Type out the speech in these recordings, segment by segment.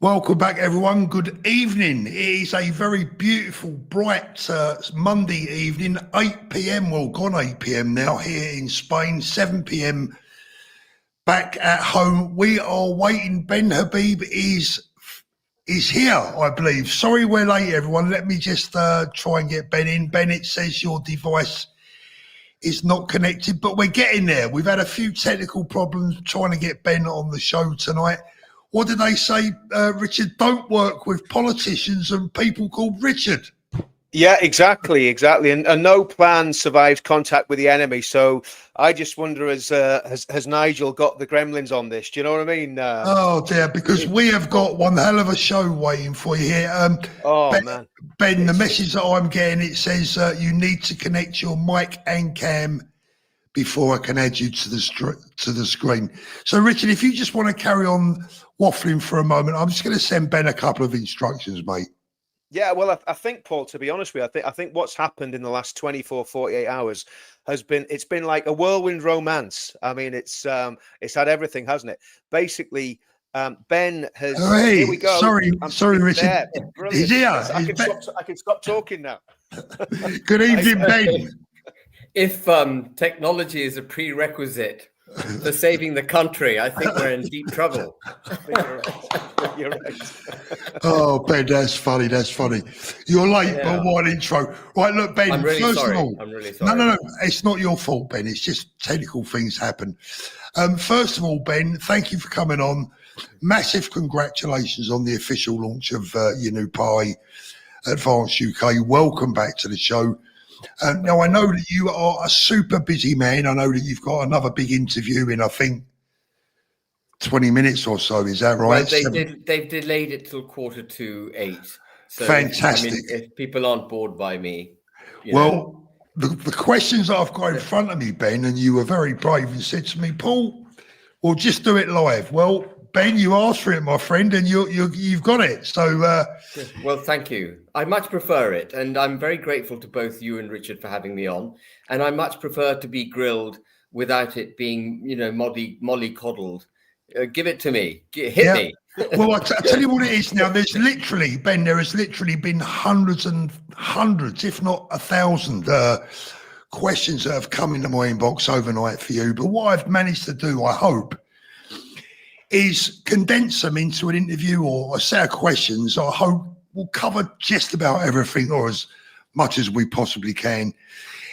Welcome back, everyone. Good evening. It is a very beautiful, bright Monday evening, 8 p.m. Well, gone 8 p.m. now here in Spain, 7 p.m. back at home. We are waiting. Ben Habib is here, I believe. Sorry we're late, everyone. Let me just try and get Ben in. Ben, it says your device is not connected, but we're getting there. We've had a few technical problems trying to get Ben on the show tonight. What did they say, Richard? Don't work with politicians and people called Richard. Yeah, exactly. And no plan survives contact with the enemy. So I just wonder, has Nigel got the gremlins on this? Do you know what I mean? Oh, dear, because we have got one hell of a show waiting for you here. Man. Ben, the message that I'm getting, it says you need to connect your mic and cam before I can add you to the screen. So, Richard, if you just want to carry on waffling for a moment, I'm just going to send Ben a couple of instructions, mate. Yeah, well, I think, Paul, to be honest with you, I think what's happened in the last 24, 48 hours it's been like a whirlwind romance. I mean, it's had everything, hasn't it? Basically, Ben has. Hey, here we go. Sorry, Richard. He's here. I can stop talking now. Good evening, Ben. If technology is a prerequisite for saving the country, I think we're in deep trouble. You're right. Oh, Ben, that's funny. You're late, but what intro. Right, look, Ben, I'm really first sorry. of all, I'm really sorry. No, it's not your fault, Ben. It's just technical things happen. First of all, Ben, thank you for coming on. Massive congratulations on the official launch of your new party, Advance UK. Welcome back to the show. Now, I know that you are a super busy man. I know that you've got another big interview in, I think, 20 minutes or so. Is that right? Well, they've delayed it till 7:45. So fantastic. If people aren't bored by me. Well, the questions that I've got in front of me, Ben, and you were very brave and said to me, Paul, we'll just do it live. Well, Ben, you asked for it, my friend, and you've got it. So, well, thank you. I much prefer it, and I'm very grateful to both you and Richard for having me on. And I much prefer to be grilled without it being, mollycoddled. Give it to me. Hit me. Well, I tell you what it is now. There has literally been hundreds and hundreds, if not 1,000, questions that have come into my inbox overnight for you. But what I've managed to do, I hope, is condense them into an interview or a set of questions. I hope we'll cover just about everything or as much as we possibly can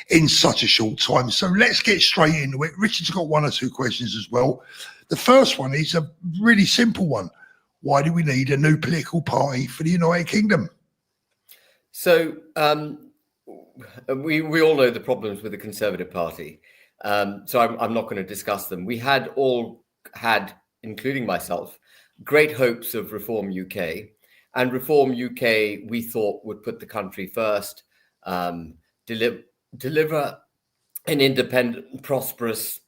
in such a short time. So let's get straight into it. Richard's got one or two questions as well. The first one is a really simple one. Why do we need a new political party for the United Kingdom? So we all know the problems with the Conservative Party. So I'm not going to discuss them. We all had, including myself, great hopes of Reform UK. And Reform UK, we thought, would put the country first, deliver an independent, prosperous,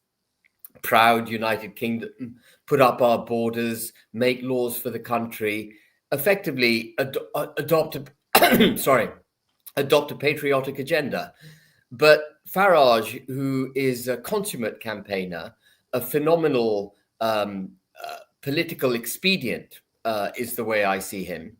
proud United Kingdom, put up our borders, make laws for the country, effectively adopt a patriotic agenda. But Farage, who is a consummate campaigner, a phenomenal political expedient, is the way I see him,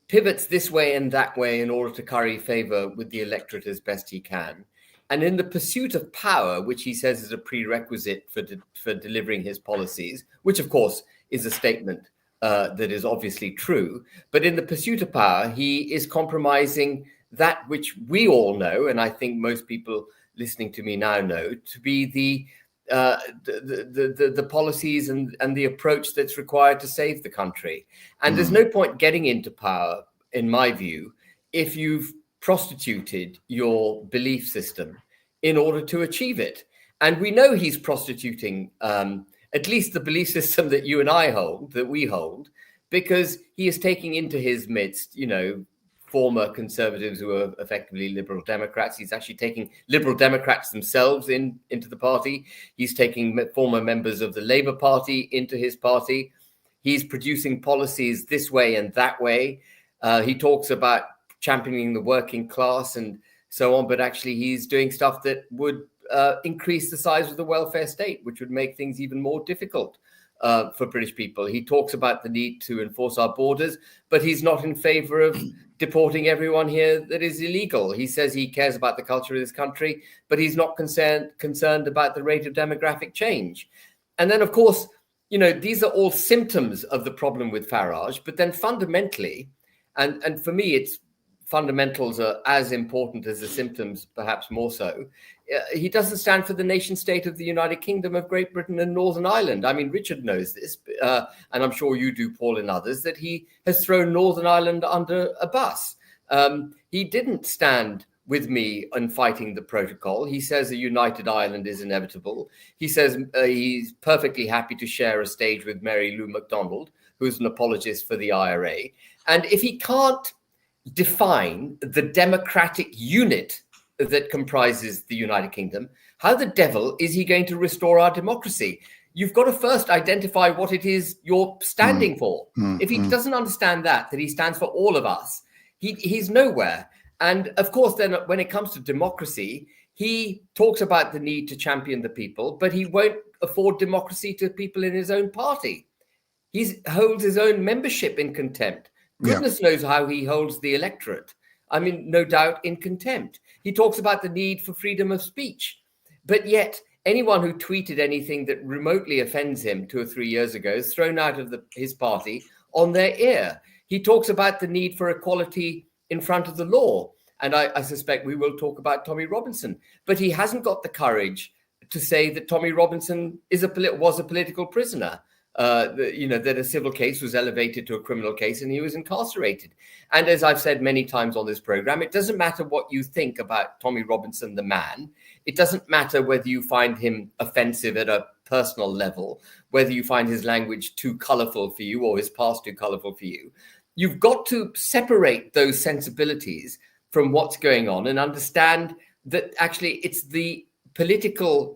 pivots this way and that way in order to curry favor with the electorate as best he can. And in the pursuit of power, which he says is a prerequisite for delivering his policies, which of course is a statement that is obviously true, but in the pursuit of power, he is compromising that which we all know, and I think most people listening to me now know, to be the policies and the approach that's required to save the country. And there's no point getting into power, in my view, if you've prostituted your belief system in order to achieve it. And we know he's prostituting at least the belief system that you and I hold, that we hold, because he is taking into his midst, former Conservatives who are effectively Liberal Democrats. He's actually taking Liberal Democrats themselves into the party. He's taking former members of the Labour Party into his party. He's producing policies this way and that way. He talks about championing the working class and so on, but actually he's doing stuff that would increase the size of the welfare state, which would make things even more difficult for British people. He talks about the need to enforce our borders, but he's not in favor of deporting everyone here that is illegal. He says he cares about the culture of this country, but he's not concerned about the rate of demographic change. And then, of course, these are all symptoms of the problem with Farage. But then fundamentally, and for me, it's fundamentals are as important as the symptoms, perhaps more so. He doesn't stand for the nation state of the United Kingdom of Great Britain and Northern Ireland. I mean, Richard knows this, and I'm sure you do, Paul, and others, that he has thrown Northern Ireland under a bus. He didn't stand with me in fighting the protocol. He says a united Ireland is inevitable. He says he's perfectly happy to share a stage with Mary Lou MacDonald, who's an apologist for the IRA. And if he can't define the democratic unit that comprises the United Kingdom, how the devil is he going to restore our democracy? You've got to first identify what it is you're standing for. If he doesn't understand that he stands for all of us, he's nowhere. And of course, then when it comes to democracy, he talks about the need to champion the people, but he won't afford democracy to people in his own party. He holds his own membership in contempt. Goodness knows how he holds the electorate. I mean, no doubt in contempt. He talks about the need for freedom of speech, but yet anyone who tweeted anything that remotely offends him 2 or 3 years ago is thrown out of his party on their ear. He talks about the need for equality in front of the law. And I suspect we will talk about Tommy Robinson, but he hasn't got the courage to say that Tommy Robinson was a political prisoner. That a civil case was elevated to a criminal case and he was incarcerated. And as I've said many times on this program, it doesn't matter what you think about Tommy Robinson, the man. It doesn't matter whether you find him offensive at a personal level, whether you find his language too colorful for you or his past too colorful for you. You've got to separate those sensibilities from what's going on and understand that actually it's the political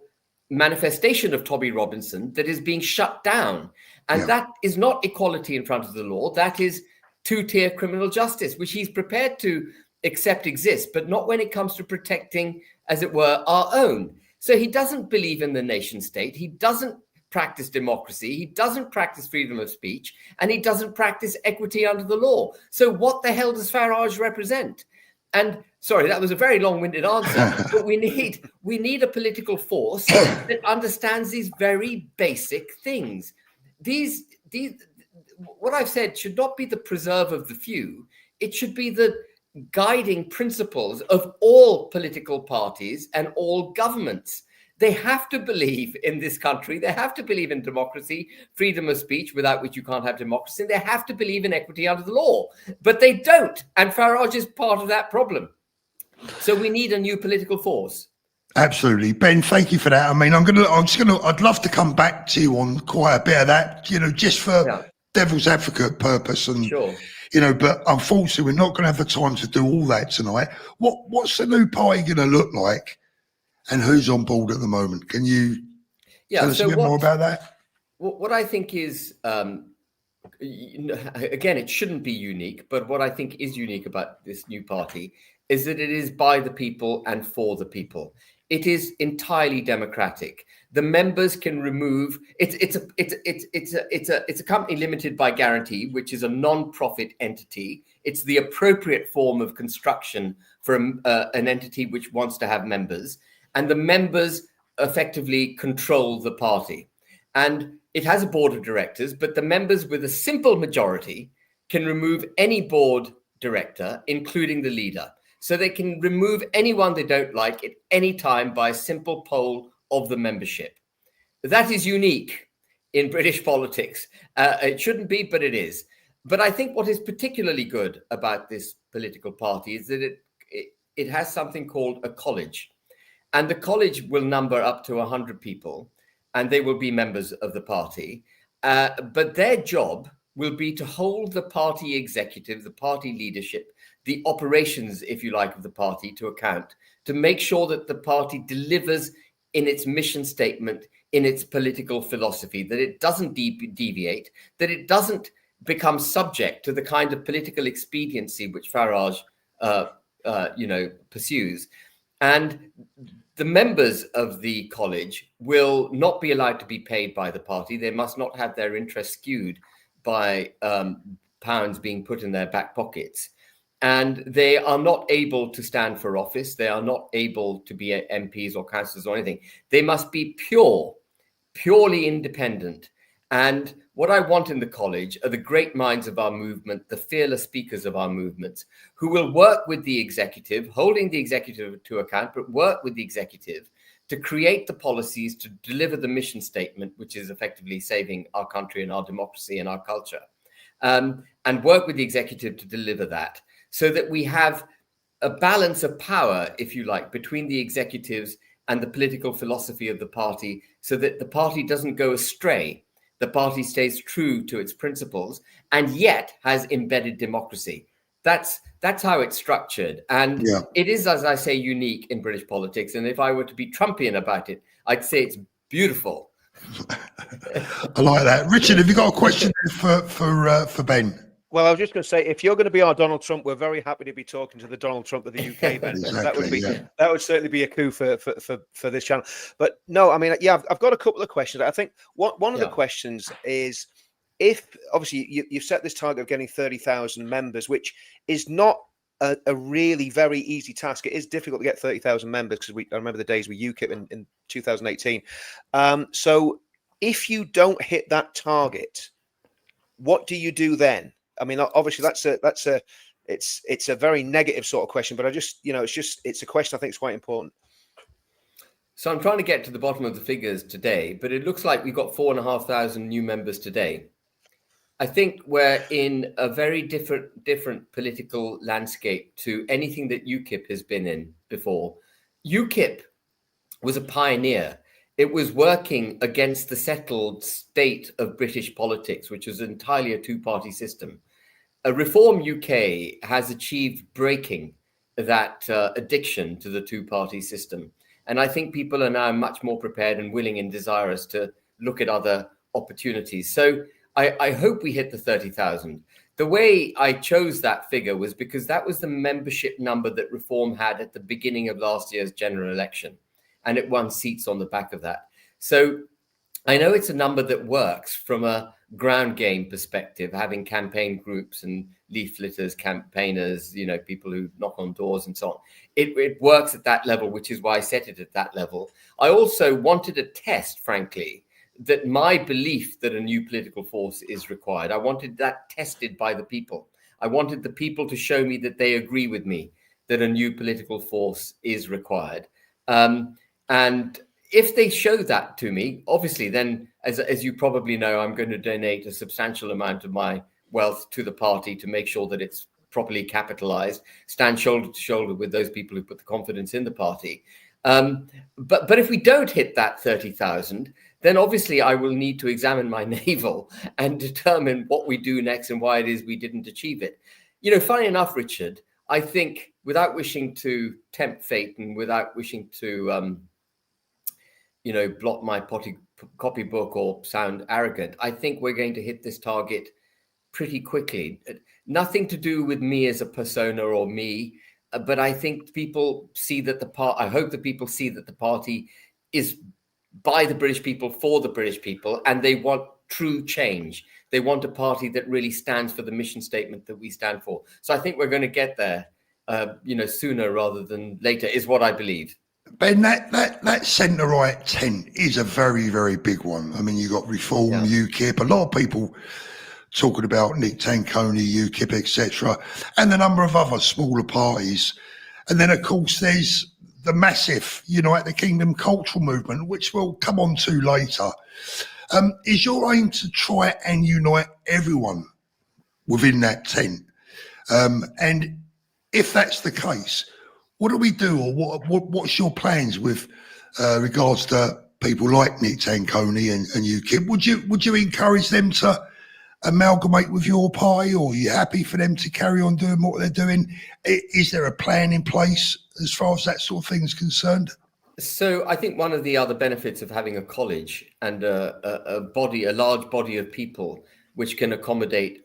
manifestation of Tommy Robinson that is being shut down. And that is not equality in front of the law. That is two-tier criminal justice, which he's prepared to accept exists, but not when it comes to protecting, as it were, our own. So he doesn't believe in the nation state. He doesn't practice democracy. He doesn't practice freedom of speech, and he doesn't practice equity under the law. So what the hell does Farage represent? And sorry, that was a very long-winded answer, but we need a political force that understands these very basic things. These what I've said should not be the preserve of the few. It should be the guiding principles of all political parties and all governments. They have to believe in this country. They have to believe in democracy, freedom of speech, without which you can't have democracy. They have to believe in equity under the law, but they don't. And Farage is part of that problem. So we need a new political force. Absolutely. Ben, thank you for that. I mean, I'd love to come back to you on quite a bit of that, just for devil's advocate purpose. And, but unfortunately, we're not going to have the time to do all that tonight. What's the new party going to look like? And who's on board at the moment? Can you tell us a bit more about that? What I think is, again, it shouldn't be unique, but what I think is unique about this new party is that it is by the people and for the people. It is entirely democratic. The members can remove. It's a company limited by guarantee, which is a non-profit entity. It's the appropriate form of construction for an entity which wants to have members. And the members effectively control the party. And it has a board of directors, but the members with a simple majority can remove any board director, including the leader. So they can remove anyone they don't like at any time by a simple poll of the membership. That is unique in British politics. It shouldn't be, but it is. But I think what is particularly good about this political party is that it has something called a college. And the college will number up to 100 people, and they will be members of the party. But their job will be to hold the party executive, the party leadership, the operations, if you like, of the party to account, to make sure that the party delivers in its mission statement, in its political philosophy, that it doesn't deviate, that it doesn't become subject to the kind of political expediency which Farage, pursues. And The members of the college will not be allowed to be paid by the party. They must not have their interests skewed by pounds being put in their back pockets. And they are not able to stand for office. They are not able to be MPs or councillors or anything. They must be purely independent. And what I want in the college are the great minds of our movement, the fearless speakers of our movements, who will work with the executive, holding the executive to account, but work with the executive to create the policies to deliver the mission statement, which is effectively saving our country and our democracy and our culture, and work with the executive to deliver that, so that we have a balance of power, if you like, between the executives and the political philosophy of the party, so that the party doesn't go astray. The party stays true to its principles and yet has embedded democracy. That's how it's structured. And it is, as I say, unique in British politics. And if I were to be Trumpian about it, I'd say it's beautiful. I like that. Richard, have you got a question for Ben? Well, I was just going to say, if you're going to be our Donald Trump, we're very happy to be talking to the Donald Trump of the UK, Ben. Exactly, that would certainly be a coup for this channel. But no, I mean, I've got a couple of questions. I think one of the questions is, if obviously you've set this target of getting 30,000 members, which is not a really very easy task. It is difficult to get 30,000 members, because I remember the days with UKIP in 2018. So if you don't hit that target, what do you do then? I mean, obviously it's a very negative sort of question, but it's a question I think is quite important. So I'm trying to get to the bottom of the figures today, but it looks like we've got 4,500 new members today. I think we're in a very different political landscape to anything that UKIP has been in before. UKIP was a pioneer. It was working against the settled state of British politics, which was entirely a two-party system. Reform UK has achieved breaking that addiction to the two-party system. And I think people are now much more prepared and willing and desirous to look at other opportunities. So I hope we hit the 30,000. The way I chose that figure was because that was the membership number that Reform had at the beginning of last year's general election. And it won seats on the back of that. So I know it's a number that works from a ground game perspective, having campaign groups and leafleters, campaigners, people who knock on doors and so on. It works at that level, which is why I set it at that level. I also wanted a test, frankly, that my belief that a new political force is required. I wanted that tested by the people. I wanted the people to show me that they agree with me that a new political force is required. And if they show that to me, obviously, then, as you probably know, I'm going to donate a substantial amount of my wealth to the party to make sure that it's properly capitalized, stand shoulder to shoulder with those people who put the confidence in the party. But if we don't hit that 30,000, then obviously I will need to examine my navel and determine what we do next and why it is we didn't achieve it. Funny enough, Richard, I think, without wishing to tempt fate and without wishing to blot my copybook or sound arrogant, I think we're going to hit this target pretty quickly. Nothing to do with me as a persona or me, but I think people see that I hope that people see that the party is by the British people, for the British people, and they want true change. They want a party that really stands for the mission statement that we stand for. So I think we're going to get there, sooner rather than later, is what I believe. Ben, that centre-right tent is a very, very big one. I mean, you've got Reform, UKIP, a lot of people talking about Nick Tanconi, UKIP, etc., and a number of other smaller parties. And then, of course, there's the massive United Kingdom cultural movement, which we'll come on to later. Is your aim to try and unite everyone within that tent? And if that's the case, what do we do, or what's your plans with regards to people like Nick Tanconi and UKIP? Would you encourage them to amalgamate with your party, or are you happy for them to carry on doing what they're doing? Is there a plan in place as far as that sort of thing is concerned? So I think one of the other benefits of having a college and a large body of people which can accommodate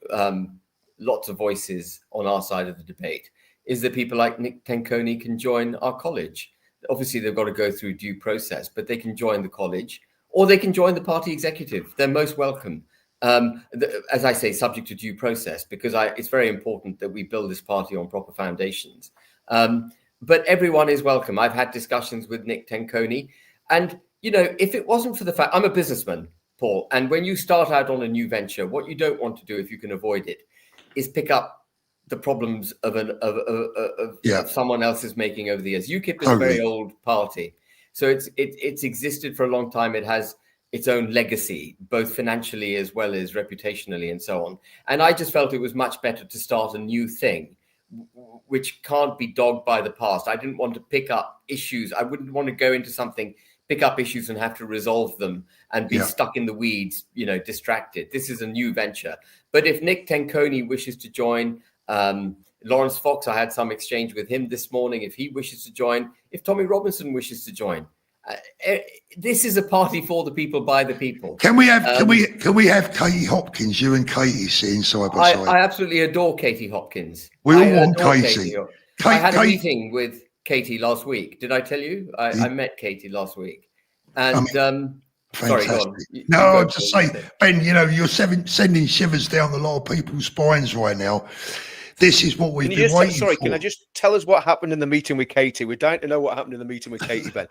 lots of voices on our side of the debate is that people like Nick Tanconi can join our college. Obviously, they've got to go through due process, but they can join the college or they can join the party executive. They're most welcome. As I say, subject to due process, because it's very important that we build this party on proper foundations. But everyone is welcome. I've had discussions with Nick Tenconi, and if it wasn't for the fact I'm a businessman, Paul, and when you start out on a new venture, what you don't want to do, if you can avoid it, is pick up the problems of someone else's making over the years. UKIP is a very old party, so it's existed for a long time. It has its own legacy, both financially as well as reputationally and so on. And I just felt it was much better to start a new thing, which can't be dogged by the past. I didn't want to pick up issues. I wouldn't want to go into something, pick up issues and have to resolve them and be stuck in the weeds, distracted. This is a new venture. But if Nick Tenconi wishes to join, Lawrence Fox, I had some exchange with him this morning. If he wishes to join, if Tommy Robinson wishes to join, this is a party for the people, by the people. Can we have Katie Hopkins? You and Katie sitting side by side. I absolutely adore Katie Hopkins. We all want Katie. I had a meeting with Katie last week. Did I tell you? I met Katie last week, and sorry, go on. No, I'll just say, Ben, you're sending shivers down a lot of people's spines right now. This is what we've been waiting for. Can I just tell us what happened in the meeting with Katie? We're dying to know what happened in the meeting with Katie, Ben.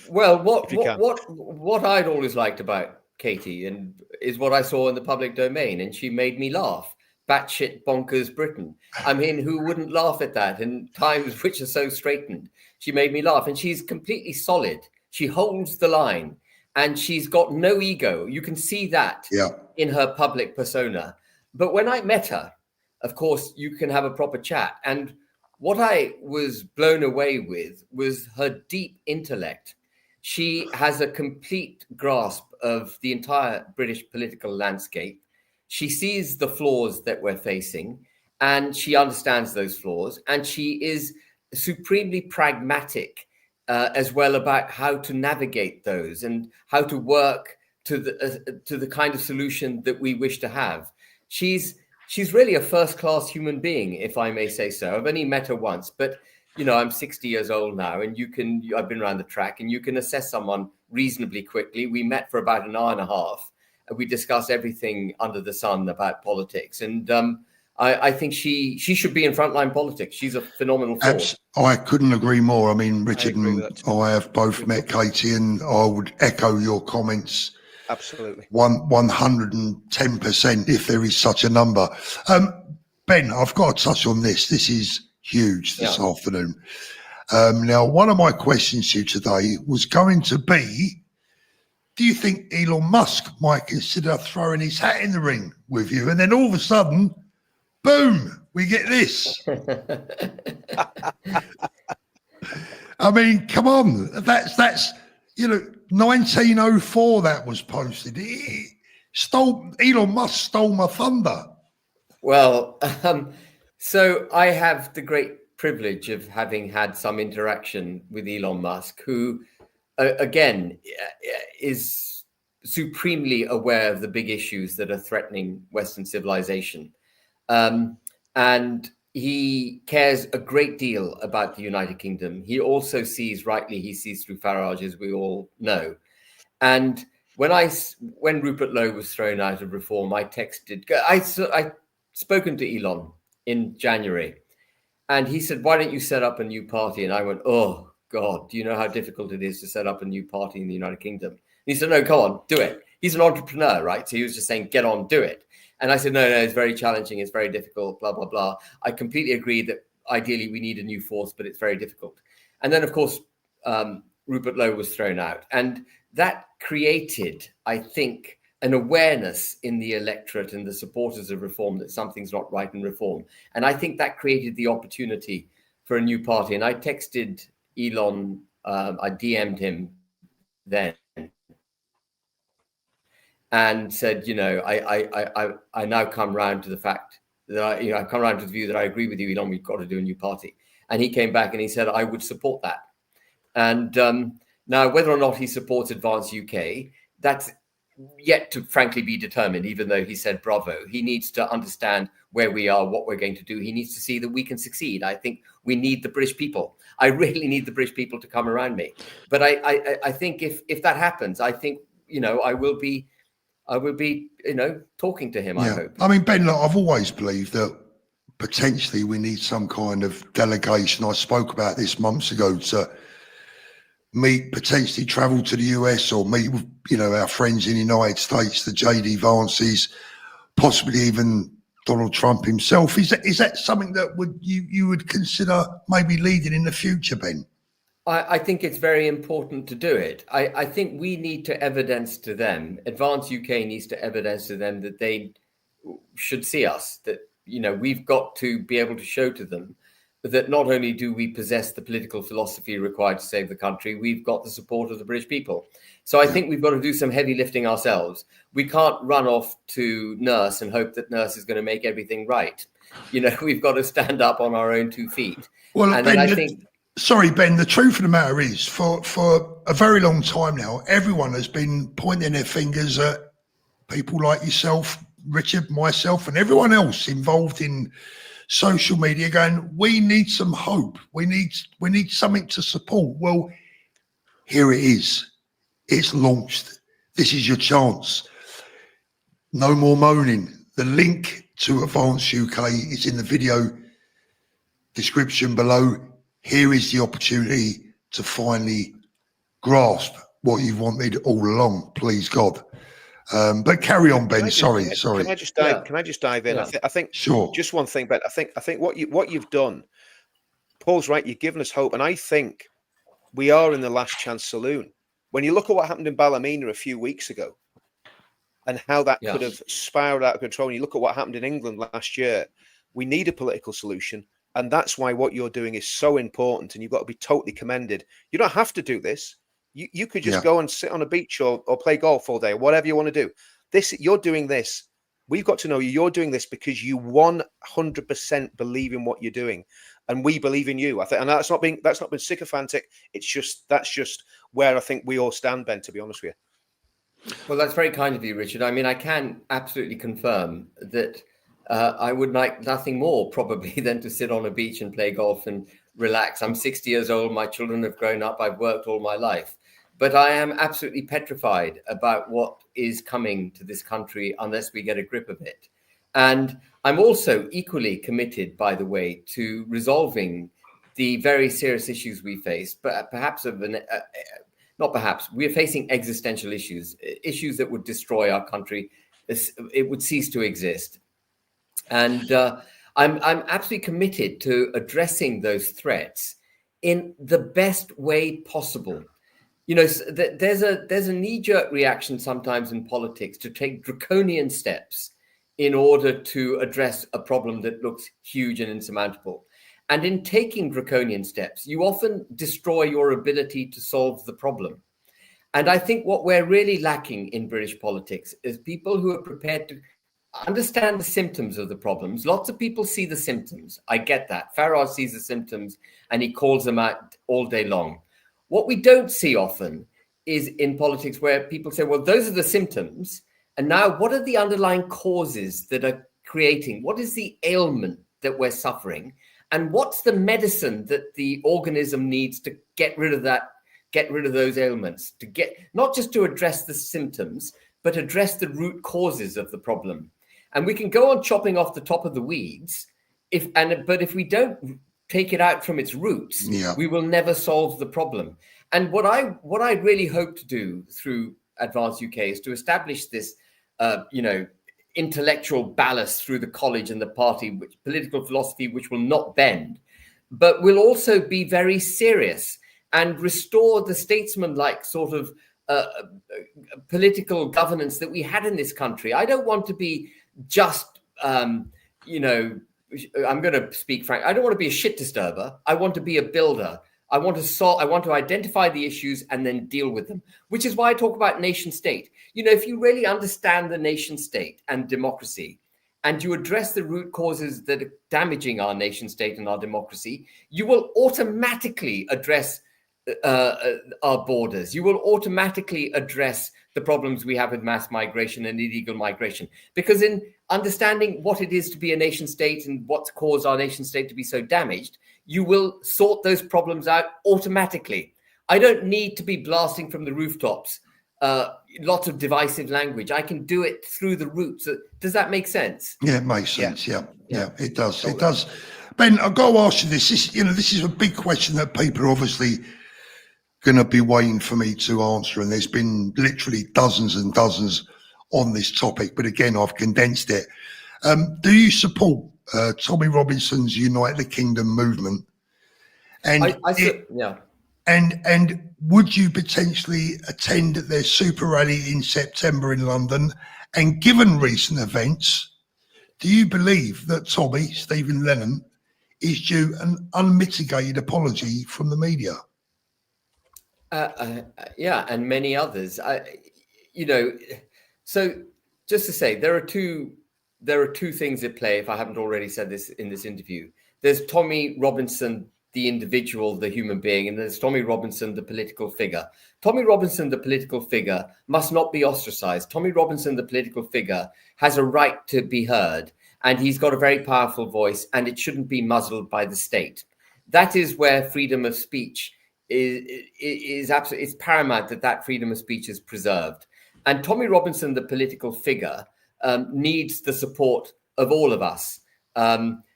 Well, what I'd always liked about Katie and is what I saw in the public domain, and she made me laugh. Batshit bonkers Britain. I mean, who wouldn't laugh at that in times which are so straitened? She made me laugh, and she's completely solid. She holds the line, and she's got no ego. You can see that in her public persona. But when I met her, of course, you can have a proper chat. And what I was blown away with was her deep intellect. She has a complete grasp of the entire British political landscape. She sees the flaws that we're facing, and she understands those flaws. And she is supremely pragmatic as well about how to navigate those and how to work to the kind of solution that we wish to have. She's really a first-class human being, if I may say so. I've only met her once, but I'm 60 years old now, and I've been around the track, and you can assess someone reasonably quickly. We met for about an hour and a half, and we discussed everything under the sun about politics. And I think she should be in frontline politics. She's a phenomenal force. I couldn't agree more. I mean, Richard and I have both met Katie, and I would echo your comments. Absolutely. 110%, if there is such a number. Ben, I've got to touch on this. This is huge this afternoon. Now, one of my questions to you today was going to be, do you think Elon Musk might consider throwing his hat in the ring with you? And then all of a sudden, boom, we get this. I mean, come on. That's 1904 that was posted. Elon Musk stole my thunder. Well, so I have the great privilege of having had some interaction with Elon Musk, who, again, is supremely aware of the big issues that are threatening Western civilization. And he cares a great deal about the United Kingdom. He also sees through Farage, as we all know. And when Rupert Lowe was thrown out of Reform, I spoken to Elon in January, and he said, "Why don't you set up a new party?" And I went, "Oh God, do you know how difficult it is to set up a new party in the United Kingdom?" And he said, "No, come on, do it." He's an entrepreneur, right? So he was just saying, "Get on, do it." And I said, no, it's very challenging. It's very difficult, blah, blah, blah. I completely agree that ideally we need a new force, but it's very difficult. And then, of course, Rupert Lowe was thrown out. And that created, I think, an awareness in the electorate and the supporters of Reform that something's not right in Reform. And I think that created the opportunity for a new party. And I texted Elon, I DM'd him then, and said, I now come round to the fact that I come around to the view that I agree with you, Elon, we've got to do a new party. And he came back and he said, I would support that. And now, whether or not he supports Advance UK, that's yet to frankly be determined, even though he said bravo. He needs to understand where we are, what we're going to do. He needs to see that we can succeed. I think we need the British people. I really need the British people to come around me. But I think if that happens, I think, I will be, talking to him, I hope. I mean, Ben, look, I've always believed that potentially we need some kind of delegation. I spoke about this months ago to meet, potentially travel to the US or meet with, our friends in the United States, the JD Vances, possibly even Donald Trump himself. Is that something that you would consider maybe leading in the future, Ben? I think it's very important to do it. I think we need to evidence to them, Advance UK needs to evidence to them that they should see us, that, we've got to be able to show to them that not only do we possess the political philosophy required to save the country, we've got the support of the British people. So I think we've got to do some heavy lifting ourselves. We can't run off to Nurse and hope that Nurse is going to make everything right. We've got to stand up on our own 2 feet. Well, and Ben, sorry, Ben, the truth of the matter is for a very long time now, everyone has been pointing their fingers at people like yourself, Richard, myself, and everyone else involved in social media going, we need some hope. We need something to support. Well, here it is. It's launched. This is your chance. No more moaning. The link to Advance UK is in the video description below. Here is the opportunity to finally grasp what you've wanted all along, please God. But carry on, Ben. Sorry. Can I just dive in? Yeah. I think sure. Just one thing, but I think what you've done, Paul's right. You've given us hope, and I think we are in the last chance saloon. When you look at what happened in Ballymena a few weeks ago, and how that could have spiraled out of control, and you look at what happened in England last year, we need a political solution, and that's why what you're doing is so important, and you've got to be totally commended. You don't have to do this. You could just go and sit on a beach or play golf all day, whatever you want to do. You're doing this. We've got to know you're doing this because you 100% believe in what you're doing, and we believe in you. I think, and that's not been sycophantic. That's just where I think we all stand, Ben. To be honest with you. Well, that's very kind of you, Richard. I mean, I can absolutely confirm that I would like nothing more probably than to sit on a beach and play golf and relax. I'm 60 years old. My children have grown up. I've worked all my life. But I am absolutely petrified about what is coming to this country unless we get a grip of it. And I'm also equally committed, by the way, to resolving the very serious issues we face, but perhaps we're facing existential issues that would destroy our country. It would cease to exist. And I'm absolutely committed to addressing those threats in the best way possible. There's a knee-jerk reaction sometimes in politics to take draconian steps in order to address a problem that looks huge and insurmountable. And in taking draconian steps, you often destroy your ability to solve the problem. And I think what we're really lacking in British politics is people who are prepared to understand the symptoms of the problems. Lots of people see the symptoms. I get that. Farage sees the symptoms and he calls them out all day long. What we don't see often is in politics where people say, well, those are the symptoms. And now what are the underlying causes that are creating? What is the ailment that we're suffering? And what's the medicine that the organism needs to get rid of those ailments, to get not just to address the symptoms, but address the root causes of the problem. And we can go on chopping off the top of the weeds, but if we don't take it out from its roots, we will never solve the problem. And what I really hope to do through Advance UK is to establish this, intellectual ballast through the college and the party, political philosophy, which will not bend, but will also be very serious and restore the statesman-like sort of political governance that we had in this country. I don't want to be just, I'm going to speak frank. I don't want to be a shit disturber. I want to be a builder. I want to identify the issues and then deal with them, which is why I talk about nation state. If you really understand the nation state and democracy, and you address the root causes that are damaging our nation state and our democracy, you will automatically address our borders. You will automatically address the problems we have with mass migration and illegal migration, because in understanding what it is to be a nation state and what's caused our nation state to be so damaged, you will sort those problems out automatically. I don't need to be blasting from the rooftops lots of divisive language. I can do it through the roots. Does that make sense? Yeah, it makes sense. Yeah, it does. It does. Ben, I've got to ask you this. This is a big question that people are obviously going to be waiting for me to answer, and there's been literally dozens and dozens on this topic, but again, I've condensed it. Do you support Tommy Robinson's Unite the Kingdom movement? And and would you potentially attend their super rally in September in London? And given recent events, do you believe that Tommy, Stephen Lennon, is due an unmitigated apology from the media? Yeah, and many others. So just to say, there are two things at play, if I haven't already said this in this interview. There's Tommy Robinson, the individual, the human being, and there's Tommy Robinson, the political figure. Tommy Robinson, the political figure, must not be ostracized. Tommy Robinson, the political figure, has a right to be heard, and he's got a very powerful voice, and it shouldn't be muzzled by the state. That is where freedom of speech is absolutely, it's paramount that freedom of speech is preserved. And Tommy Robinson, the political figure, needs the support of all of us.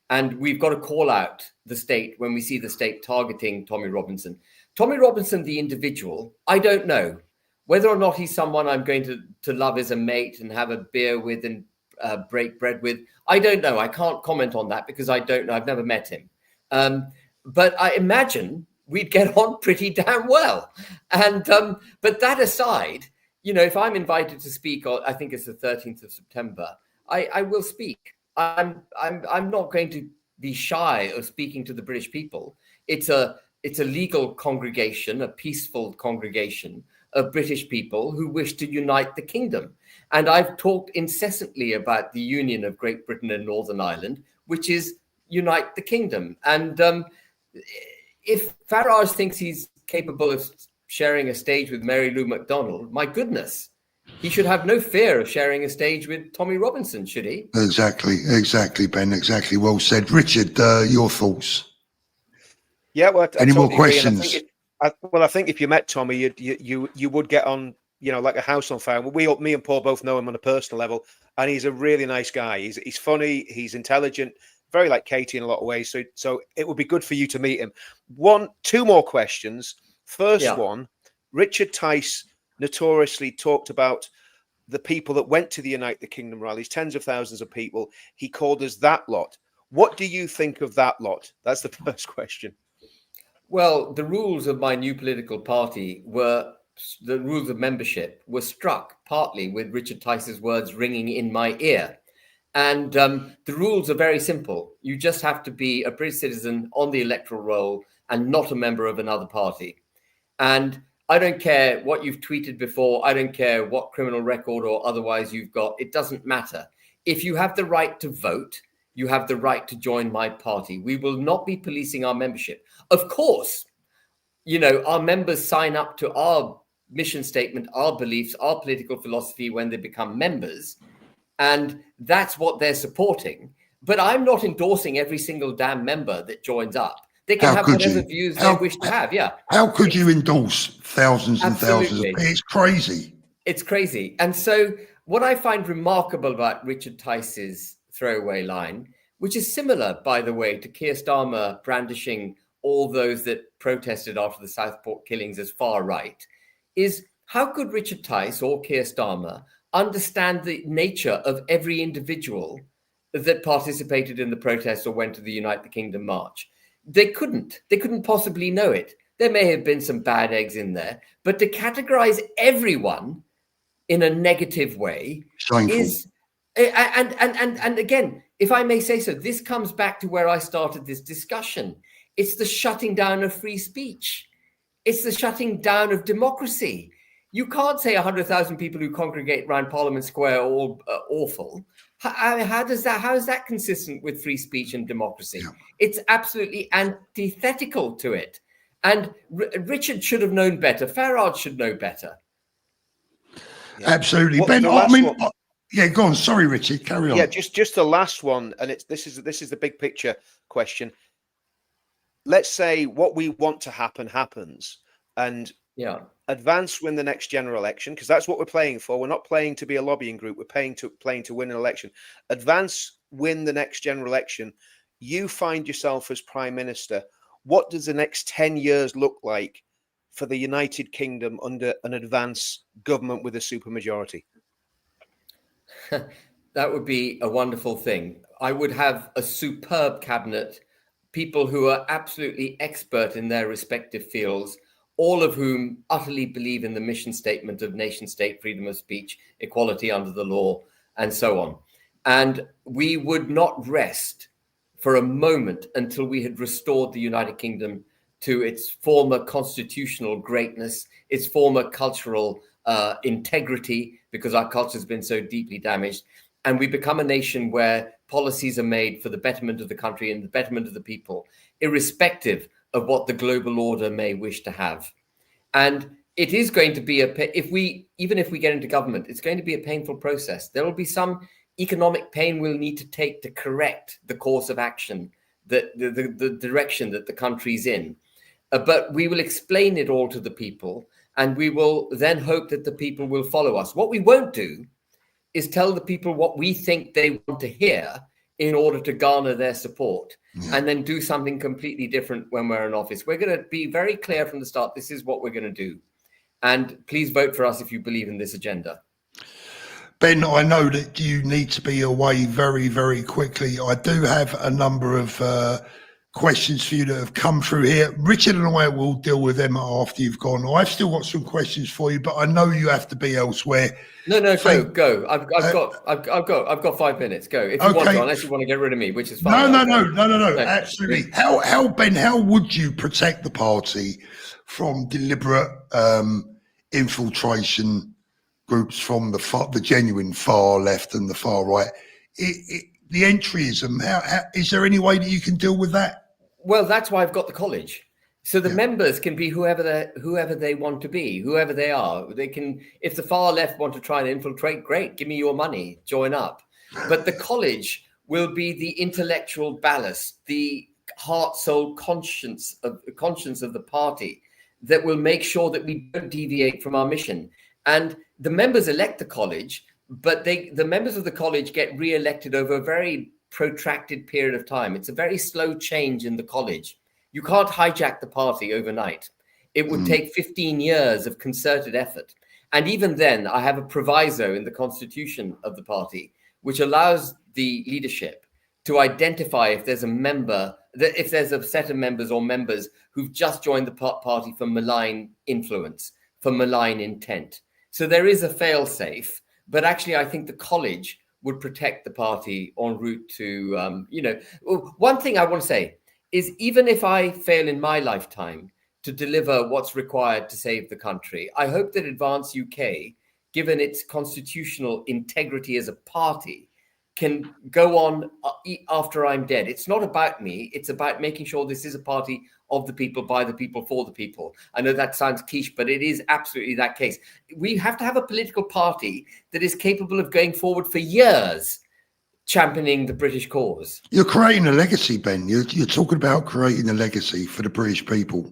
And we've got to call out the state when we see the state targeting Tommy Robinson. Tommy Robinson, the individual, I don't know whether or not he's someone I'm going to love as a mate and have a beer with and break bread with. I don't know. I can't comment on that because I don't know. I've never met him. But I imagine we'd get on pretty damn well. And but that aside, if I'm invited to speak, or I think it's the 13th of September, I will speak. I'm not going to be shy of speaking to the British people. It's a legal congregation, a peaceful congregation of British people who wish to unite the kingdom. And I've talked incessantly about the union of Great Britain and Northern Ireland, which is unite the kingdom. And if Farage thinks he's capable of sharing a stage with Mary Lou McDonald, my goodness, he should have no fear of sharing a stage with Tommy Robinson, should he? Exactly, Ben, exactly. Well said. Richard, your thoughts? Yeah, well, any more questions? I think if you met Tommy, you would get on, like a house on fire. Me and Paul both know him on a personal level, and he's a really nice guy. He's funny, he's intelligent, very like Katie in a lot of ways. So it would be good for you to meet him. Two more questions. First one, Richard Tice notoriously talked about the people that went to the Unite the Kingdom rallies, tens of thousands of people. He called us that lot. What do you think of that lot? That's the first question. Well, the rules of my new political party the rules of membership were struck partly with Richard Tice's words ringing in my ear. And the rules are very simple. You just have to be a British citizen on the electoral roll and not a member of another party. And I don't care what you've tweeted before. I don't care what criminal record or otherwise you've got. It doesn't matter. If you have the right to vote, you have the right to join my party. We will not be policing our membership. Of course, our members sign up to our mission statement, our beliefs, our political philosophy when they become members. And that's what they're supporting. But I'm not endorsing every single damn member that joins up. They can have whatever views they wish to have. Yeah. How could you endorse thousands and thousands of people? It's crazy. It's crazy. And so what I find remarkable about Richard Tice's throwaway line, which is similar, by the way, to Keir Starmer brandishing all those that protested after the Southport killings as far right, is how could Richard Tice or Keir Starmer understand the nature of every individual that participated in the protests or went to the Unite the Kingdom march? They couldn't possibly know it. There may have been some bad eggs in there, but to categorize everyone in a negative way is, and again, if I may say so, this comes back to where I started this discussion. It's the shutting down of free speech. It's the shutting down of democracy. You can't say 100,000 people who congregate around Parliament Square are all awful. How is that consistent with free speech and democracy? Yeah. It's absolutely antithetical to it. And Richard should have known better. Farage should know better. Yeah. Absolutely. Well, Ben, I mean, yeah, go on. Sorry, Richard, carry on. Yeah, just the last one. And this is the big picture question. Let's say what we want to happen happens, and Advance win the next general election, because that's what we're playing for. We're not playing to be a lobbying group. We're playing to win an election. Advance win the next general election. You find yourself as Prime Minister. What does the next 10 years look like for the United Kingdom under an Advance government with a supermajority? That would be a wonderful thing. I would have a superb cabinet, people who are absolutely expert in their respective fields, all of whom utterly believe in the mission statement of nation state, freedom of speech, equality under the law, and so on. And we would not rest for a moment until we had restored the United Kingdom to its former constitutional greatness, its former cultural integrity, because our culture has been so deeply damaged. And we become a nation where policies are made for the betterment of the country and the betterment of the people, irrespective of what the global order may wish to have. And it is going to be even if we get into government, it's going to be a painful process. There will be some economic pain we'll need to take to correct the course of action, the direction that the country's in. But we will explain it all to the people, and we will then hope that the people will follow us. What we won't do is tell the people what we think they want to hear in order to garner their support, and then do something completely different when we're in office. We're going to be very clear from the start. This is what we're going to do. And please vote for us if you believe in this agenda. Ben, I know that you need to be away very, very quickly. I do have a number of questions for you that have come through here. Richard and I will deal with them after you've gone. I've still got some questions for you, but I know you have to be elsewhere. No, go. I've got 5 minutes. Go. If you want to, unless you want to get rid of me, which is fine. No. Absolutely. How would you protect the party from deliberate infiltration groups from the genuine far left and the far right? The entryism. How is there any way that you can deal with that? Well, that's why I've got the college. So the members can be whoever they want to be, whoever they are. They can, if the far left want to try and infiltrate, great, give me your money, join up. But the college will be the intellectual ballast, the heart, soul, conscience of the party that will make sure that we don't deviate from our mission. And the members elect the college, but the members of the college get re-elected over a very protracted period of time. It's a very slow change in the college. You can't hijack the party overnight. It would take 15 years of concerted effort. And even then, I have a proviso in the constitution of the party, which allows the leadership to identify if there's a set of members or members who've just joined the party for malign influence, for malign intent. So there is a fail-safe, but actually I think the college would protect the party en route to, one thing I want to say is, even if I fail in my lifetime to deliver what's required to save the country, I hope that Advance UK, given its constitutional integrity as a party, can go on after I'm dead. It's not about me. It's about making sure this is a party of the people, by the people, for the people. I know that sounds quiche, but it is absolutely that case. We have to have a political party that is capable of going forward for years, championing the British cause. You're creating a legacy, Ben. You're talking about creating a legacy for the British people.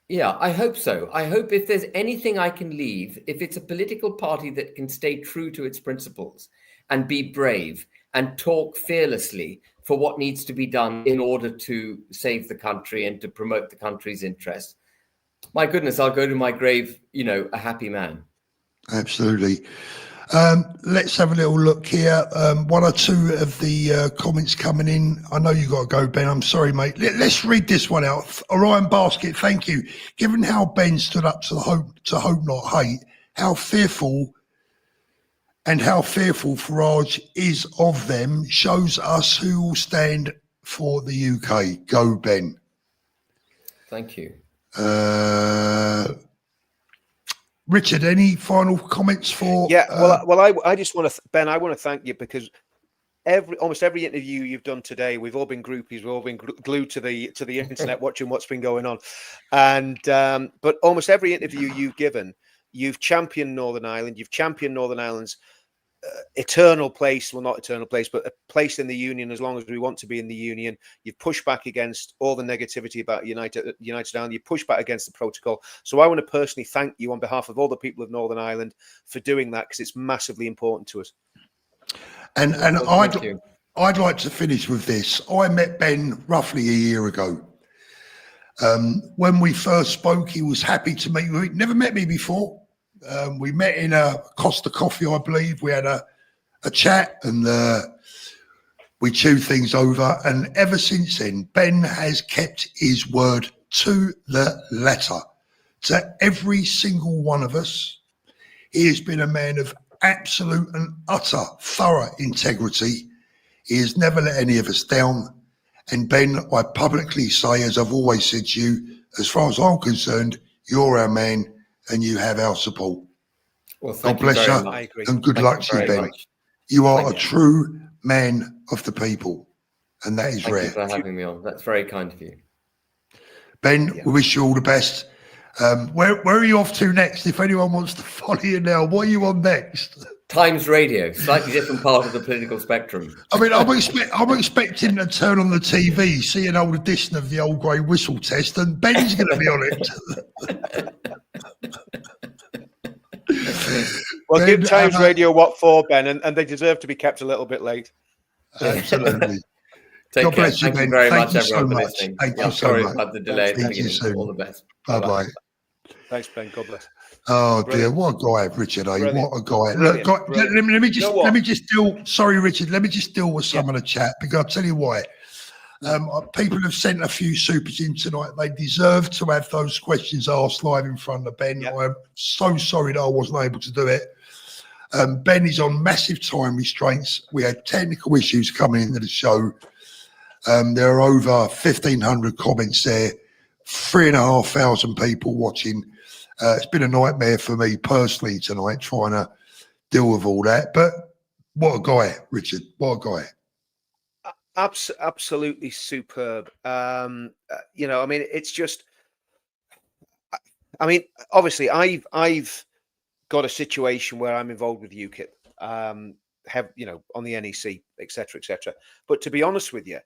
Yeah, I hope so. I hope if there's anything I can leave, if it's a political party that can stay true to its principles and be brave and talk fearlessly for what needs to be done in order to save the country and to promote the country's interests, my goodness, I'll go to my grave, a happy man. Absolutely. Let's have a little look here. One or two of the comments coming in. I know you got to go, Ben. I'm sorry, mate. Let's read this one out. Orion Basket, thank you. Given how Ben stood up to hope not hate, how fearful Farage is of them shows us who will stand for the UK. Go, Ben. Thank you. Richard, any final comments for? Yeah, well, I just want to, Ben, I want to thank you, because almost every interview you've done today, we've all been groupies, we've all been glued to the internet watching what's been going on. And but almost every interview you've given, you've championed Northern Ireland, you've championed Northern Ireland's eternal place, well, not eternal place, but a place in the union as long as we want to be in the union. You've pushed back against all the negativity about United Ireland. You push back against the protocol. So I want to personally thank you on behalf of all the people of Northern Ireland for doing that, because it's massively important to us. And I'd like to finish with this. I met Ben roughly a year ago. When we first spoke, he was happy to meet me. Never met me before. We met in a Costa Coffee, I believe. We had a chat and we chewed things over. And ever since then, Ben has kept his word to the letter. To every single one of us, he has been a man of absolute and utter thorough integrity. He has never let any of us down. And Ben, I publicly say, as I've always said to you, as far as I'm concerned, you're our man and you have our support. Well, God bless you and good luck to you, Ben. You are a true man of the people, and that is rare. Thank you for having me on. That's very kind of you. Ben, we wish you all the best. Where are you off to next? If anyone wants to follow you now, what are you on next? Times Radio, slightly different part of the political spectrum. I mean, I'm expecting to turn on the TV, see an old edition of the old grey whistle test, and Ben's going to be on it. Well, give Times Radio what for, Ben, and they deserve to be kept a little bit late. Absolutely. God bless you, Thank Ben. you very Thank much, you everyone, so for much. listening. Thank you I'm so sorry much. about the delay. Speak to you soon. All the best. Bye-bye. Thanks, Ben. God bless. Oh, Brilliant. dear. What a guy, Richard. Brilliant. What a guy. Brilliant. Look, Brilliant. let me just, You know let me just deal. Sorry, Richard. Let me just deal with some Yeah. of the chat, because I'll tell you why. People have sent a few supers in tonight. They deserve to have those questions asked live in front of Ben. Yeah. I'm so sorry that I wasn't able to do it. Ben is on massive time restraints. We had technical issues coming into the show. There are over 1,500 comments there, 3,500 people watching. It's been a nightmare for me personally tonight trying to deal with all that. But what a guy, Richard. What a guy. Absolutely superb. I mean, it's just, I mean, obviously I've got a situation where I'm involved with UKIP, on the NEC, etc. But to be honest with you,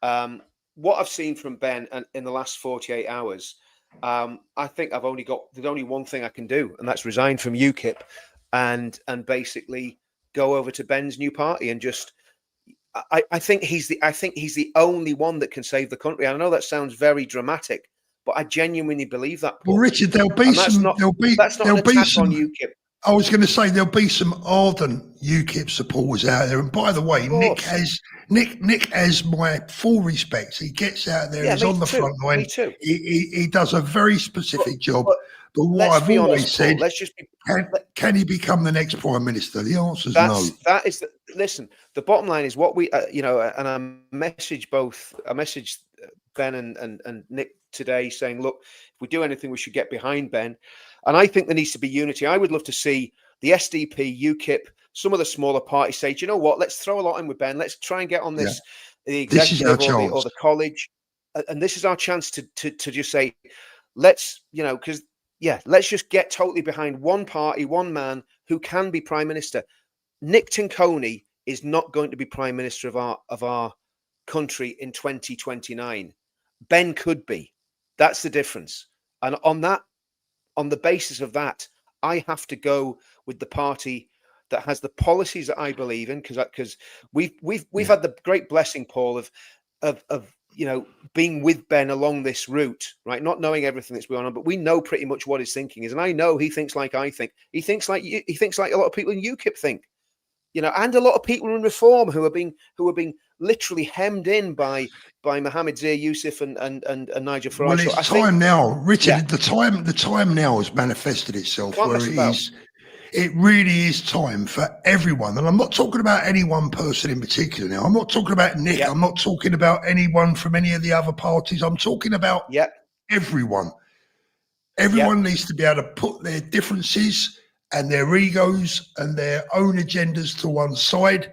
what I've seen from Ben in the last 48 hours, I think there's only one thing I can do, and that's resign from UKIP and basically go over to Ben's new party and just, I think he's the only one that can save the country. I know that sounds very dramatic, but I genuinely believe that, Paul. Well, Richard, there'll be some on UKIP. I was going to say there'll be some ardent UKIP supporters out there. And by the way, Nick has my full respect. He gets out there, he's on the front line. Me too. He does a very specific job. But what I've always said, can he become the next Prime Minister? The answer is no. Listen, the bottom line is what we, and I messaged Ben and Nick today saying, look, if we do anything, we should get behind Ben. And I think there needs to be unity. I would love to see the SDP, UKIP, some of the smaller parties say, do you know what? Let's throw a lot in with Ben. Let's try and get on this, the executive or the college. And this is our chance to just say, let's just get totally behind one party, one man who can be Prime Minister. Nick Tinconi is not going to be Prime Minister of our country in 2029. Ben could be. That's the difference. And on the basis of that, I have to go with the party that has the policies that I believe in, because we've had the great blessing, Paul, of being with Ben along this route, right? Not knowing everything that's going on, but we know pretty much what his thinking is, and I know he thinks like I think. He thinks like a lot of people in UKIP think, and a lot of people in Reform who are being literally hemmed in by Mohammed Zia Youssef and Nigel Farage. Well, it's time now, Richard. The time now has manifested itself where it really is time for everyone. And I'm not talking about any one person in particular now. I'm not talking about Nick. I'm not talking about anyone from any of the other parties. I'm talking about everyone. Everyone needs to be able to put their differences and their egos and their own agendas to one side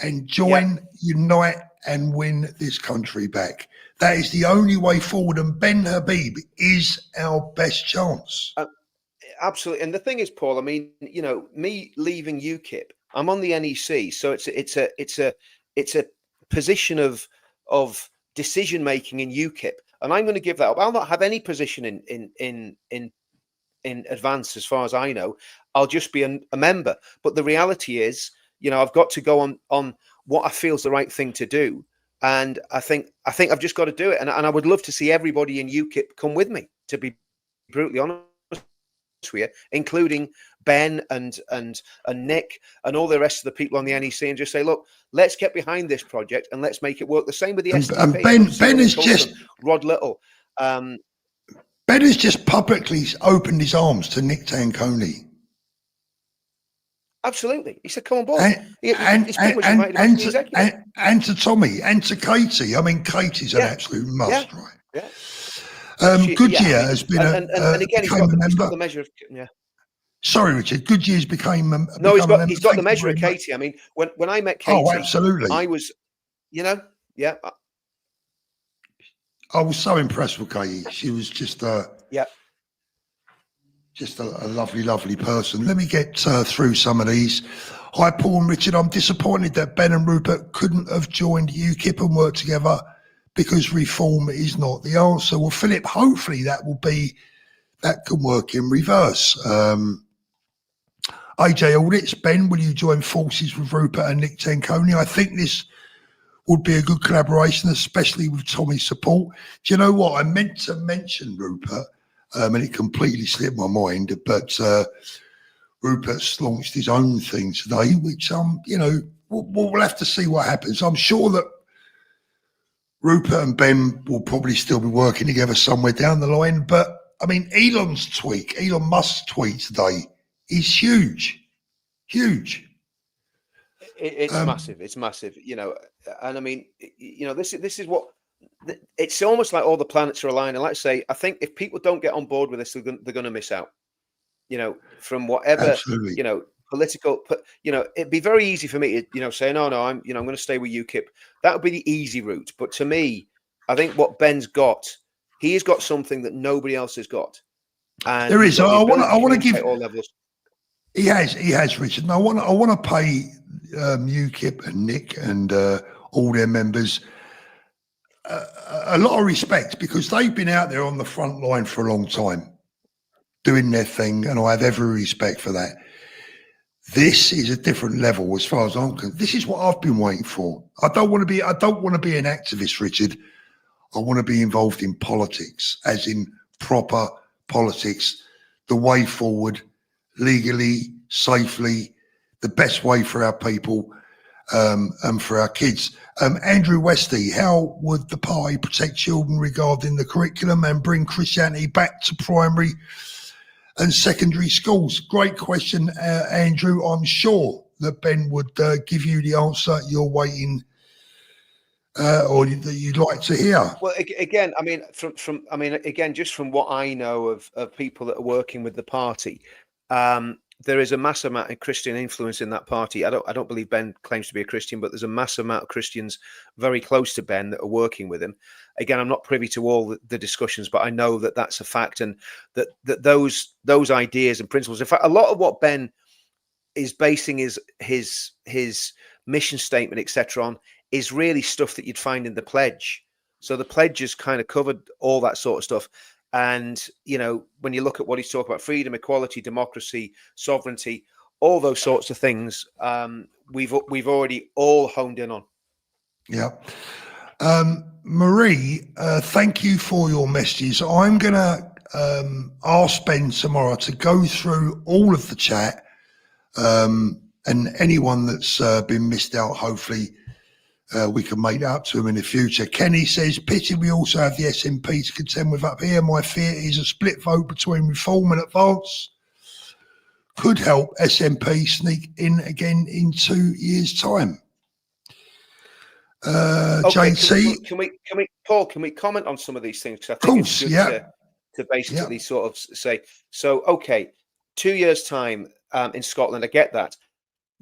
and join, unite, and win this country back. That is the only way forward, and Ben Habib is our best chance. Absolutely. And the thing is, Paul, I mean, you know, me leaving UKIP, I'm on the NEC, so it's a position of decision making in UKIP, and I'm going to give that up. I'll not have any position in advance, as far as I know. I'll just be a member. But the reality is, you know, I've got to go on what I feel is the right thing to do, and I think I've just got to do it. And I would love to see everybody in UKIP come with me, to be brutally honest with you, including Ben and Nick and all the rest of the people on the NEC, and just say, look, let's get behind this project and let's make it work. The same with the SDP. And Ben is just Rod Little. Ben has just publicly opened his arms to Nick Tanconi. Absolutely, he said, "Come on board." And to Tommy and to Katie. I mean, Katie's an absolute must, right? Yeah. Goodyear has been and again, he's got the measure of Sorry, Richard. Goodyear's became he's got the measure of Katie. I mean, when I met Katie, absolutely, I was, I was so impressed with Katie. She was just just a lovely, lovely person. Let me get through some of these. Hi, Paul and Richard. I'm disappointed that Ben and Rupert couldn't have joined UKIP and worked together because reform is not the answer. Well, Philip, hopefully that can work in reverse. AJ Audits, Ben, will you join forces with Rupert and Nick Tanconi? I think this would be a good collaboration, especially with Tommy's support. Do you know what? I meant to mention Rupert, and it completely slipped my mind, but Rupert's launched his own thing today, which, we'll have to see what happens. I'm sure that Rupert and Ben will probably still be working together somewhere down the line, but, I mean, Elon Musk's tweet today is huge. It's massive. It's massive, and I mean, this is what it's almost like all the planets are aligned. And like I say, I think if people don't get on board with this, they're going to miss out, from whatever, political, it'd be very easy for me to, say, no, I'm going to stay with UKIP. That would be the easy route. But to me, I think what Ben's got, he has got something that nobody else has got. And there is. I want to give all levels. He has, Richard. And I want to pay UKIP and Nick and all their members a lot of respect, because they've been out there on the front line for a long time, doing their thing, and I have every respect for that. This is a different level as far as I'm concerned. This is what I've been waiting for. I don't want to be an activist, Richard. I want to be involved in politics, as in proper politics, the way forward, legally, safely, the best way for our people and for our kids. Andrew Westy, how would the party protect children regarding the curriculum and bring Christianity back to primary and secondary schools? Great question, Andrew. I'm sure that Ben would give you the answer you're waiting or that you'd like to hear. Well, again, I mean, just from what I know of people that are working with the party, there is a massive amount of Christian influence in that party. I don't believe Ben claims to be a Christian, but there's a massive amount of Christians very close to Ben that are working with him. Again, I'm not privy to all the discussions, but I know that that's a fact, and that those ideas and principles. In fact, a lot of what Ben is basing his mission statement, etc., on is really stuff that you'd find in the pledge. So the pledge has kind of covered all that sort of stuff. And, when you look at what he's talking about, freedom, equality, democracy, sovereignty, all those sorts of things, we've already all honed in on. Yeah. Marie, thank you for your messages. I'm going to ask Ben tomorrow to go through all of the chat, and anyone that's been missed out, hopefully, we can make that up to him in the future. Kenny says, pity we also have the SNP to contend with up here. My fear is a split vote between Reform and Advance could help SNP sneak in again in 2 years' time. Okay, JC, can we, Paul? Can we comment on some of these things? Because I think it's good to basically sort of say. So, okay, 2 years' time in Scotland. I get that.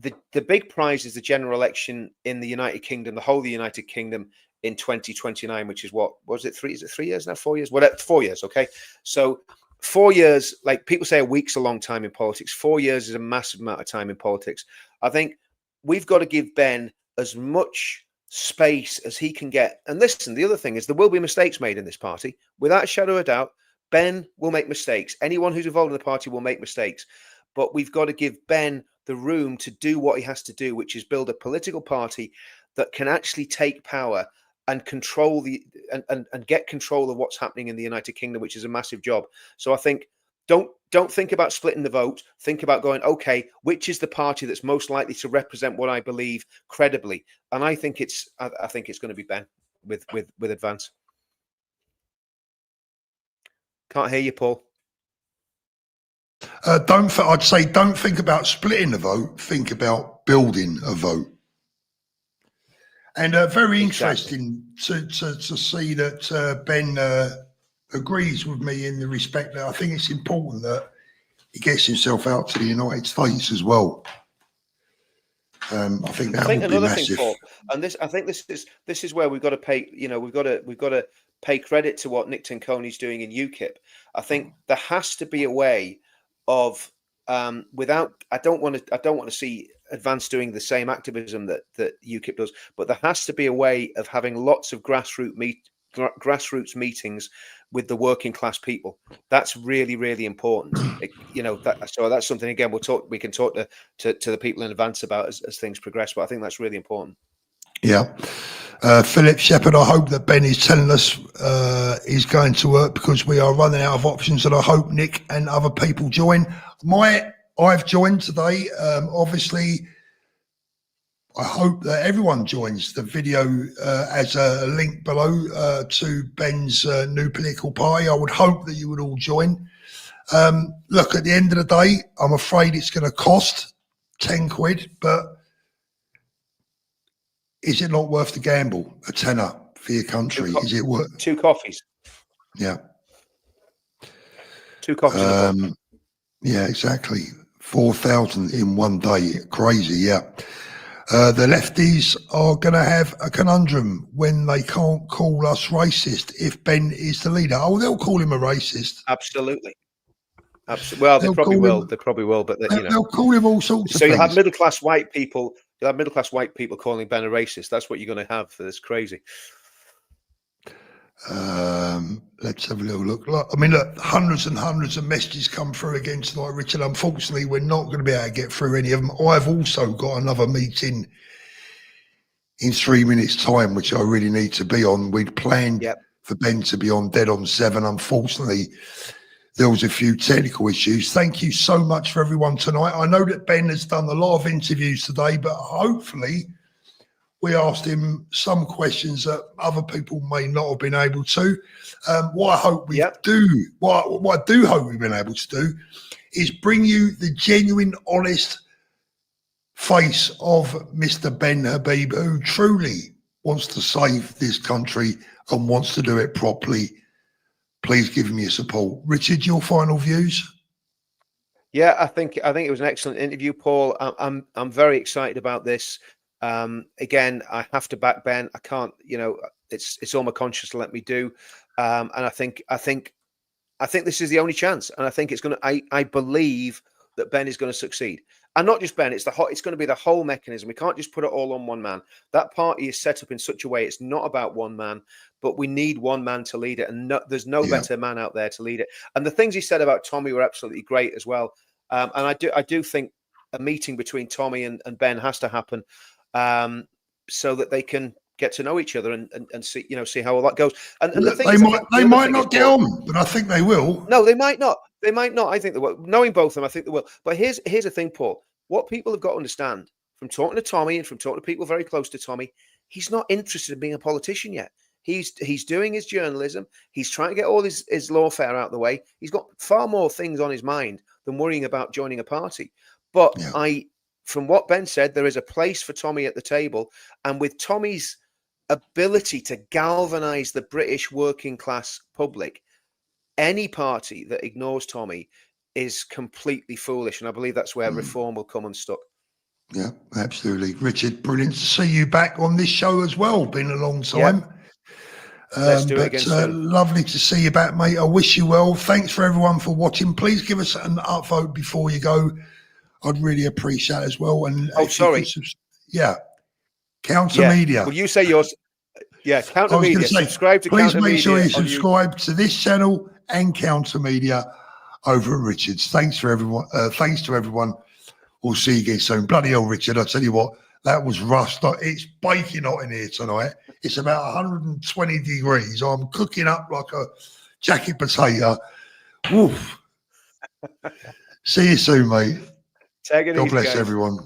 the big prize is the general election in the United Kingdom, the whole of the United Kingdom in 2029, which is what was it? Is it 3 years now? 4 years? Whatever, 4 years. Okay. So 4 years, like people say a week's a long time in politics. 4 years is a massive amount of time in politics. I think we've got to give Ben as much space as he can get. And listen, the other thing is there will be mistakes made in this party. Without a shadow of a doubt, Ben will make mistakes. Anyone who's involved in the party will make mistakes. But we've got to give Ben the room to do what he has to do, which is build a political party that can actually take power and control and get control of what's happening in the United Kingdom, which is a massive job. So I think don't think about splitting the vote. Think about going, okay, which is the party that's most likely to represent what I believe credibly? And I think it's going to be Ben with Advance. Can't hear you, Paul. I'd say don't think about splitting the vote. Think about building a vote. And very interesting to see that Ben agrees with me in the respect that I think it's important that he gets himself out to the United States as well. I think that would be massive. Thing, Paul, and this is where we've got to pay. We've got to pay credit to what Nick Tinconi's doing in UKIP. I think there has to be a way of without. I don't want to see Advance doing the same activism that UKIP does, but there has to be a way of having lots of grassroots meetings with the working class people. That's really, really important. So that's something, again, we can talk to the people in Advance about as things progress, but I think that's really important. Yeah. Philip Shepherd, I hope that Ben is telling us is going to work, because we are running out of options, and I hope Nick and other people join. I've joined today. Obviously, I hope that everyone joins. The video as a link below to Ben's new political party. I would hope that you would all join. Look, at the end of the day, I'm afraid it's going to cost 10 quid, but is it not worth the gamble? A tenner for your country? Is it worth 2 coffees? Yeah. 2 coffees. Yeah, exactly. 4,000 in one day. Crazy, yeah. The lefties are going to have a conundrum when they can't call us racist if Ben is the leader. Oh, they'll call him a racist. Absolutely. Well, they probably will. They probably will, but they'll call him all sorts of things. So you'll have middle-class white people. You'll have middle-class white people calling Ben a racist. That's what you're going to have. That's crazy. Let's have a little look. I mean, look, hundreds and hundreds of messages come through again tonight, Richard. Unfortunately, we're not going to be able to get through any of them. I've also got another meeting in 3 minutes' time, which I really need to be on. We'd planned for Ben to be on Dead on 7. Unfortunately, there was a few technical issues. Thank you so much for everyone tonight. I know that Ben has done a lot of interviews today, but hopefully we asked him some questions that other people may not have been able to. What I hope we do, what I do hope we've been able to do, is bring you the genuine, honest face of Mr. Ben Habib, who truly wants to save this country and wants to do it properly. Please give me your support. Richard, your final views? Yeah, I think it was an excellent interview, Paul. I'm very excited about this. Again, I have to back Ben. I can't, it's all my conscience to let me do. And I think this is the only chance. And I think it's going to, I believe that Ben is going to succeed. And not just Ben, it's going to be the whole mechanism. We can't just put it all on one man. That party is set up in such a way, it's not about one man, but we need one man to lead it. And there's no better man out there to lead it. And the things he said about Tommy were absolutely great as well. And I do think a meeting between Tommy and Ben has to happen. So that they can get to know each other and see how all that goes. And the thing they might not get on, but I think they will. No, they might not. They might not. I think they will. Knowing both of them, I think they will. But here's the thing, Paul. What people have got to understand from talking to Tommy and from talking to people very close to Tommy, he's not interested in being a politician yet. He's doing his journalism. He's trying to get all his lawfare out of the way. He's got far more things on his mind than worrying about joining a party. But from what Ben said, there is a place for Tommy at the table. And with Tommy's ability to galvanize the British working class public, any party that ignores Tommy is completely foolish. And I believe that's where reform will come unstuck. Yeah, absolutely. Richard, brilliant to see you back on this show as well. Been a long Yeah. time. Let's do it again soon. Lovely to see you back, mate. I wish you well. Thanks for everyone for watching. Please give us an upvote before you go. I'd really appreciate it as well. And Oh, if you sorry. could, Counter Media. Will you say yours? Yeah, Counter I was going Media. to say, Subscribe to please Counter make Media. sure you on subscribe to this channel and Counter Media over at Richard's. Thanks for everyone. Thanks to everyone. We'll see you again soon. Bloody hell, Richard! I tell you what, that was rust. It's baking hot in here tonight. It's about 120 degrees. I'm cooking up like a jacket potato. Woof. See you soon, mate. Take it God easy, bless guys. everyone.